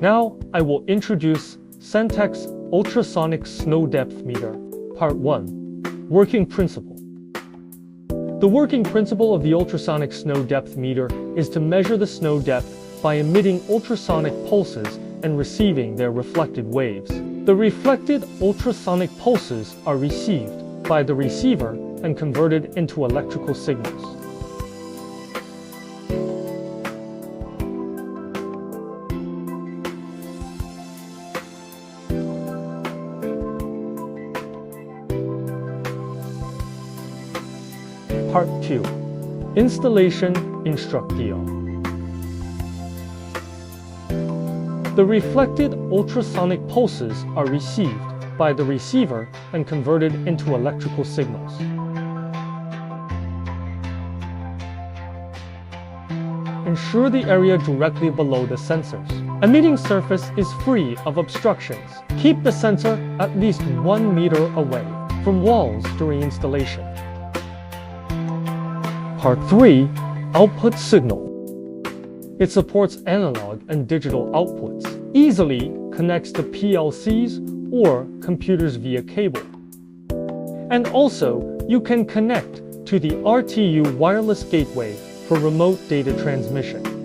Now, I will introduce Sentec's Ultrasonic Snow Depth Meter. Part 1. Working Principle. The working principle of the ultrasonic snow depth meter is to measure the snow depth by emitting ultrasonic pulses and receiving their reflected waves. The reflected ultrasonic pulses are received by the receiver and converted into electrical signals. Part 2. Installation Instruction. The reflected ultrasonic pulses are received by the receiver and converted into electrical signals. Ensure the area directly below the sensors. Emitting surface is free of obstructions. Keep the sensor at least 1 meter away from walls during installation. Part 3. Output Signal. It supports analog and digital outputs, easily connects to PLCs or computers via cable. And also, you can connect to the RTU wireless gateway for remote data transmission.